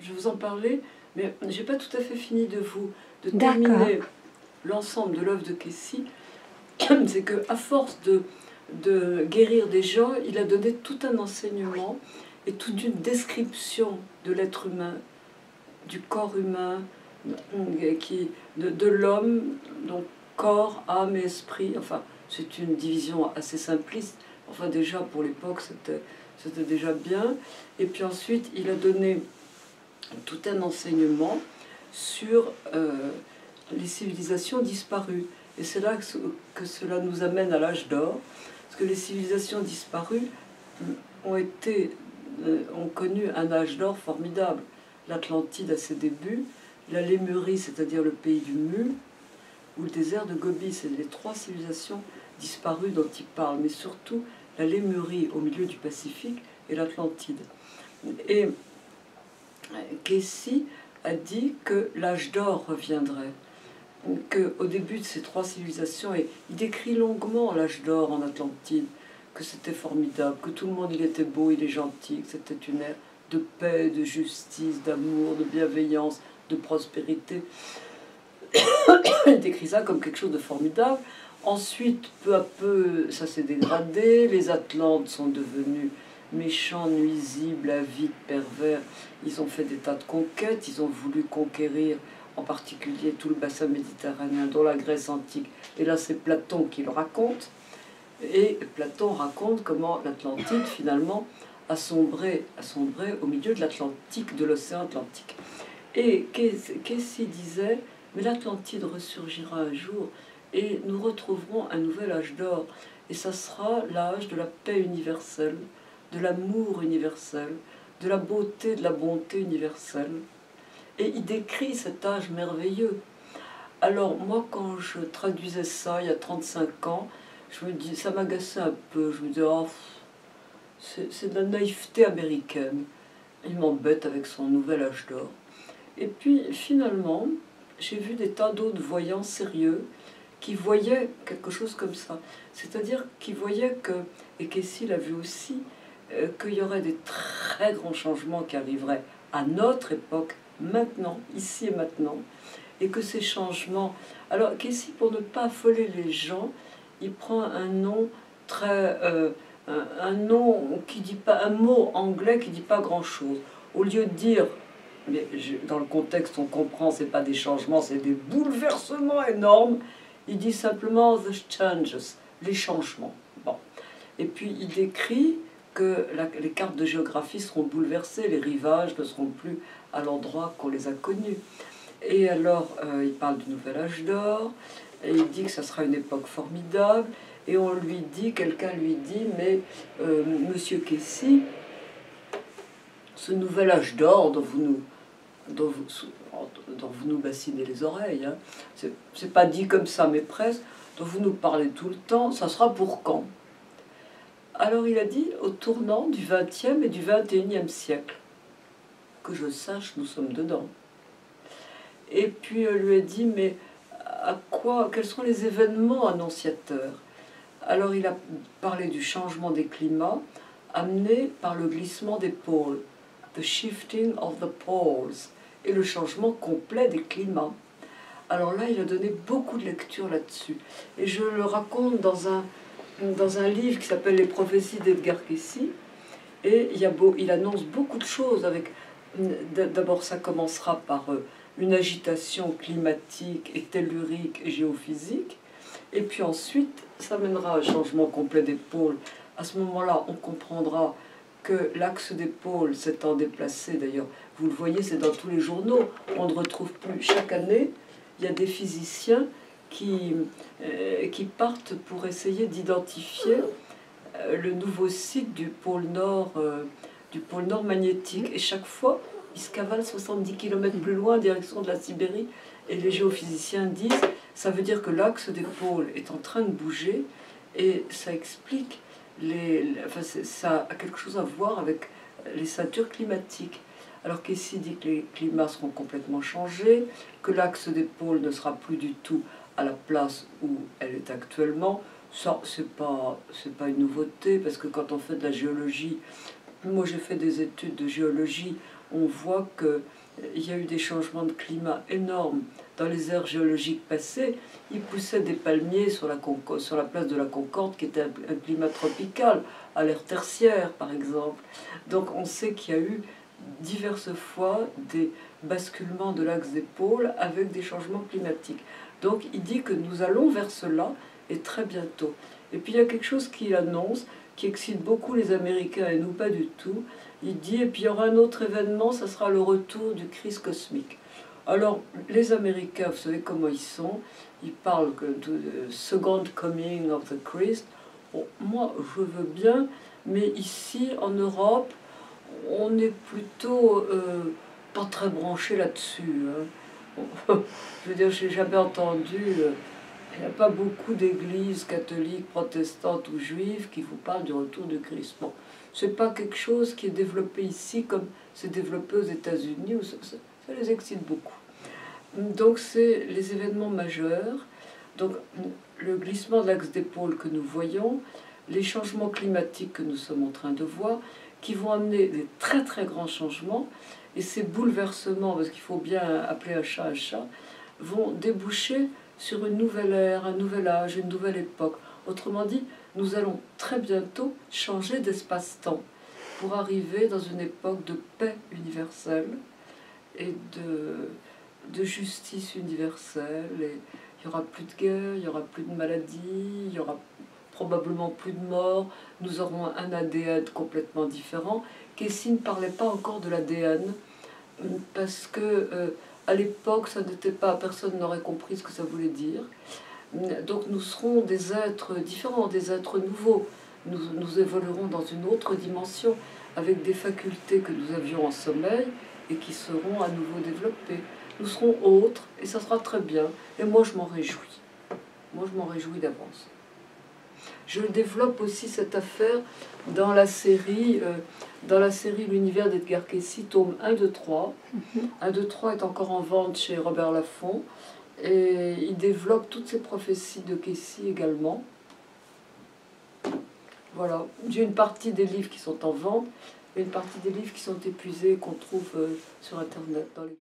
je vais vous en parler, mais j'ai pas tout à fait fini de terminer l'ensemble de l'œuvre de Kessie. C'est qu'à force de guérir des gens, il a donné tout un enseignement et toute une description de l'être humain, du corps humain, de l'homme, donc corps, âme et esprit. Enfin, c'est une division assez simpliste. Enfin, déjà, pour l'époque, c'était déjà bien. Et puis ensuite, il a donné tout un enseignement sur les civilisations disparues. Et c'est là que cela nous amène à l'âge d'or, parce que les civilisations disparues ont connu un âge d'or formidable. L'Atlantide à ses débuts, la Lémurie, c'est-à-dire le pays du Mu, ou le désert de Gobi. C'est les trois civilisations disparues dont il parle, mais surtout la Lémurie au milieu du Pacifique et l'Atlantide. Et Kessie a dit que l'âge d'or reviendrait, qu'au début de ces trois civilisations, et il décrit longuement l'âge d'or en Atlantide, que c'était formidable, que tout le monde il était beau, il est gentil, que c'était une ère de paix, de justice, d'amour, de bienveillance, de prospérité. Il décrit ça comme quelque chose de formidable. Ensuite, peu à peu, ça s'est dégradé, les Atlantes sont devenus méchants, nuisibles, avides, pervers. Ils ont fait des tas de conquêtes, ils ont voulu conquérir en particulier tout le bassin méditerranéen, dont la Grèce antique. Et là, c'est Platon qui le raconte. Et Platon raconte comment l'Atlantide, finalement, a sombré au milieu de l'Atlantique, de l'océan Atlantique. Et Kessie disait, mais l'Atlantide ressurgira un jour et nous retrouverons un nouvel âge d'or. Et ça sera l'âge de la paix universelle, de l'amour universel, de la beauté, de la bonté universelle. Et il décrit cet âge merveilleux. Alors moi, quand je traduisais ça il y a 35 ans, je me dis, ça m'agaçait un peu. Je me disais, oh, c'est de la naïveté américaine. Il m'embête avec son nouvel âge d'or. Et puis finalement, j'ai vu des tas d'autres voyants sérieux qui voyaient quelque chose comme ça. C'est-à-dire qui voyaient que, et Kessie l'a vu aussi, qu'il y aurait des très grands changements qui arriveraient à notre époque, maintenant, ici et maintenant, et que ces changements... Alors Kessie, pour ne pas affoler les gens, il prend un nom très... un nom qui dit pas, un mot anglais qui dit pas grand-chose. Au lieu de dire, mais dans le contexte on comprend, c'est pas des changements, c'est des bouleversements énormes, il dit simplement the changes, les changements. Bon. Et puis il décrit que les cartes de géographie seront bouleversées, les rivages ne seront plus à l'endroit qu'on les a connus. Et alors il parle du nouvel âge d'or, et il dit que ça sera une époque formidable, et on lui dit, quelqu'un lui dit, mais monsieur Kessie, ce nouvel âge d'or dont vous nous bassinez les oreilles, hein, c'est pas dit comme ça, mais presque, dont vous nous parlez tout le temps, ça sera pour quand? Alors il a dit, au tournant du XXe et du XXIe siècle. Que je sache, nous sommes dedans. Et puis on lui a dit, mais quels sont les événements annonciateurs? Alors il a parlé du changement des climats amené par le glissement des pôles, the shifting of the poles, et le changement complet des climats. Alors là, il a donné beaucoup de lectures là-dessus. Et je le raconte dans un livre qui s'appelle Les prophéties d'Edgar Kessie. Et il annonce beaucoup de choses. D'abord, ça commencera par une agitation climatique et tellurique et géophysique. Et puis ensuite, ça mènera à un changement complet des pôles. À ce moment-là, on comprendra que l'axe des pôles s'étant déplacé, d'ailleurs, vous le voyez, c'est dans tous les journaux, on ne retrouve plus. Chaque année, il y a des physiciens qui partent pour essayer d'identifier le nouveau site du pôle Nord magnétique. Et chaque fois, ils se cavalent 70 km plus loin en direction de la Sibérie. Et les géophysiciens disent, ça veut dire que l'axe des pôles est en train de bouger, et ça explique, ça a quelque chose à voir avec les ceintures climatiques. Alors Kessie dit que les climats seront complètement changés, que l'axe des pôles ne sera plus du tout à la place où elle est actuellement. Ça, c'est pas une nouveauté, parce que quand on fait de la géologie, moi j'ai fait des études de géologie, on voit qu'il y a eu des changements de climat énormes dans les ères géologiques passées. Il poussait des palmiers sur la place de la Concorde, qui était un climat tropical, à l'ère tertiaire par exemple. Donc on sait qu'il y a eu diverses fois des basculements de l'axe des pôles avec des changements climatiques. Donc il dit que nous allons vers cela, et très bientôt. Et puis il y a quelque chose qu'il annonce, qui excite beaucoup les Américains et nous pas du tout. Il dit, et puis il y aura un autre événement, ça sera le retour du Christ cosmique. Alors, les Américains, vous savez comment ils sont, ils parlent de Second Coming of the Christ. Bon, moi, je veux bien, mais ici, en Europe, on est plutôt pas très branché là-dessus. Hein. Je veux dire, j'ai jamais entendu... il n'y a pas beaucoup d'églises catholiques, protestantes ou juives qui vous parlent du retour du Christ. Bon, ce n'est pas quelque chose qui est développé ici comme c'est développé aux États-Unis, où ça les excite beaucoup. Donc c'est les événements majeurs, donc le glissement de l'axe des pôles que nous voyons, les changements climatiques que nous sommes en train de voir, qui vont amener des très très grands changements, et ces bouleversements, parce qu'il faut bien appeler un chat, vont déboucher sur une nouvelle ère, un nouvel âge, une nouvelle époque. Autrement dit, nous allons très bientôt changer d'espace-temps pour arriver dans une époque de paix universelle et de justice universelle. Et il n'y aura plus de guerre, il n'y aura plus de maladies, il y aura probablement plus de morts. Nous aurons un ADN complètement différent. Casey ne parlait pas encore de l'ADN parce que à l'époque, ça n'était pas, personne n'aurait compris ce que ça voulait dire. Donc nous serons des êtres différents, des êtres nouveaux. Nous évoluerons dans une autre dimension, avec des facultés que nous avions en sommeil et qui seront à nouveau développées. Nous serons autres et ça sera très bien. Et moi, je m'en réjouis. Moi, je m'en réjouis d'avance. Je développe aussi cette affaire dans la série L'univers d'Edgar Cayce, tome 1, 2, 3. 1, 2, 3 est encore en vente chez Robert Laffont. Et il développe toutes ces prophéties de Cayce également. Voilà. J'ai une partie des livres qui sont en vente et une partie des livres qui sont épuisés, qu'on trouve sur Internet. Dans les...